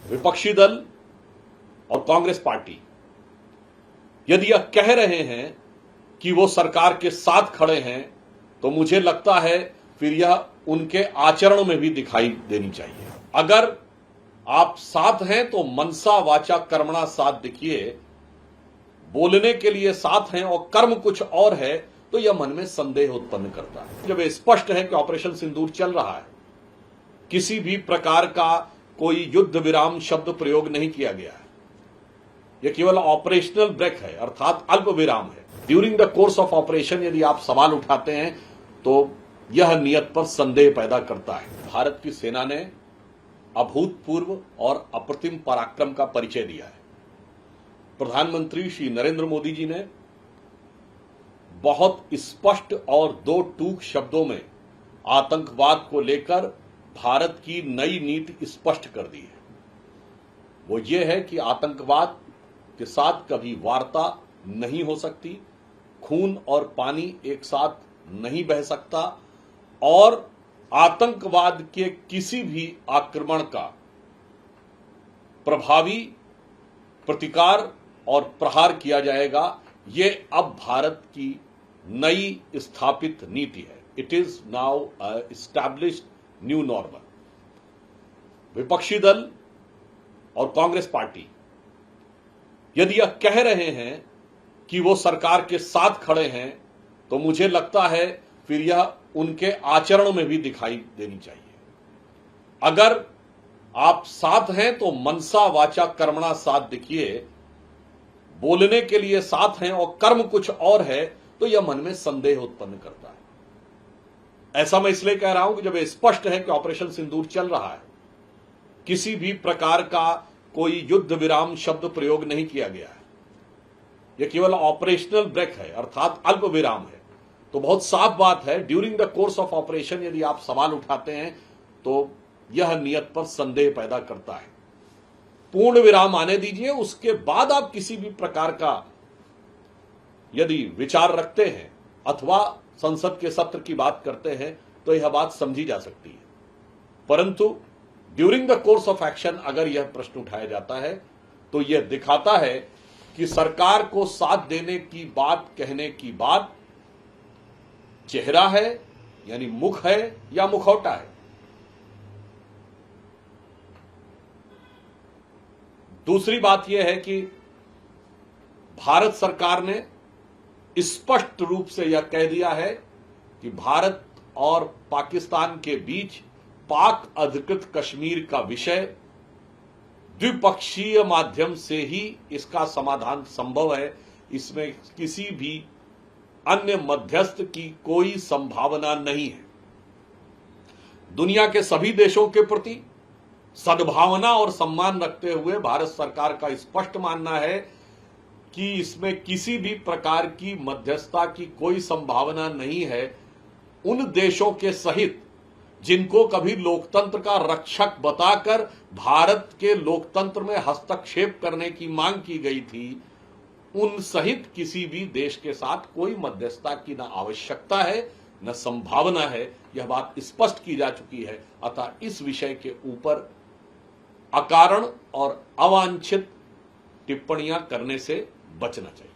विपक्षी दल और कांग्रेस पार्टी यदि यह कह रहे हैं कि वो सरकार के साथ खड़े हैं तो मुझे लगता है फिर यह उनके आचरण में भी दिखाई देनी चाहिए। अगर आप साथ हैं तो मनसा वाचा कर्मणा साथ दिखिए, बोलने के लिए साथ हैं और कर्म कुछ और है तो यह मन में संदेह उत्पन्न करता है। जब यह स्पष्ट है कि ऑपरेशन सिंदूर चल रहा है, किसी भी प्रकार का कोई युद्ध विराम शब्द प्रयोग नहीं किया गया है, यह केवल ऑपरेशनल ब्रेक है अर्थात अल्प विराम है। During the course of operation यदि आप सवाल उठाते हैं तो यह नियत पर संदेह पैदा करता है। भारत की सेना ने अभूतपूर्व और अप्रतिम पराक्रम का परिचय दिया है। प्रधानमंत्री श्री नरेंद्र मोदी जी ने बहुत स्पष्ट और दो टूक शब्दों में आतंकवाद को लेकर भारत की नई नीति स्पष्ट कर दी है। वो ये है कि आतंकवाद के साथ कभी वार्ता नहीं हो सकती, खून और पानी एक साथ नहीं बह सकता और आतंकवाद के किसी भी आक्रमण का प्रभावी प्रतिकार और प्रहार किया जाएगा। ये अब भारत की नई स्थापित नीति है। It is now established new normal. विपक्षी दल और कांग्रेस पार्टी यदि यह कह रहे हैं कि वो सरकार के साथ खड़े हैं तो मुझे लगता है फिर यह उनके आचरण में भी दिखाई देनी चाहिए। अगर आप साथ हैं तो मनसा वाचा कर्मणा साथ दिखिए, बोलने के लिए साथ हैं और कर्म कुछ और है तो यह मन में संदेह उत्पन्न करता है। ऐसा मैं इसलिए कह रहा हूं कि जब यह स्पष्ट है कि ऑपरेशन सिंदूर चल रहा है, किसी भी प्रकार का कोई युद्ध विराम शब्द प्रयोग नहीं किया गया है, यह केवल ऑपरेशनल ब्रेक है अर्थात अल्प विराम है, तो बहुत साफ बात है। During the course of operation यदि आप सवाल उठाते हैं तो यह नियत पर संदेह पैदा करता है। पूर्ण विराम आने दीजिए, उसके बाद आप किसी भी प्रकार का यदि विचार रखते हैं अथवा संसद के सत्र की बात करते हैं तो यह बात समझी जा सकती है। परंतु during the course of action अगर यह प्रश्न उठाया जाता है तो यह दिखाता है कि सरकार को साथ देने की बात कहने की बात चेहरा है यानी मुख है या मुखौटा है। दूसरी बात यह है कि भारत सरकार ने स्पष्ट रूप से यह कह दिया है कि भारत और पाकिस्तान के बीच पाक अधिकृत कश्मीर का विषय द्विपक्षीय माध्यम से ही इसका समाधान संभव है। इसमें किसी भी अन्य मध्यस्थ की कोई संभावना नहीं है। दुनिया के सभी देशों के प्रति सद्भावना और सम्मान रखते हुए भारत सरकार का स्पष्ट मानना है कि इसमें किसी भी प्रकार की मध्यस्थता की कोई संभावना नहीं है। उन देशों के सहित जिनको कभी लोकतंत्र का रक्षक बताकर भारत के लोकतंत्र में हस्तक्षेप करने की मांग की गई थी, उन सहित किसी भी देश के साथ कोई मध्यस्थता की न आवश्यकता है न संभावना है। यह बात स्पष्ट की जा चुकी है। अतः इस विषय के ऊपर अकारण और अवांछित टिप्पणियां करने से बचना चाहिए।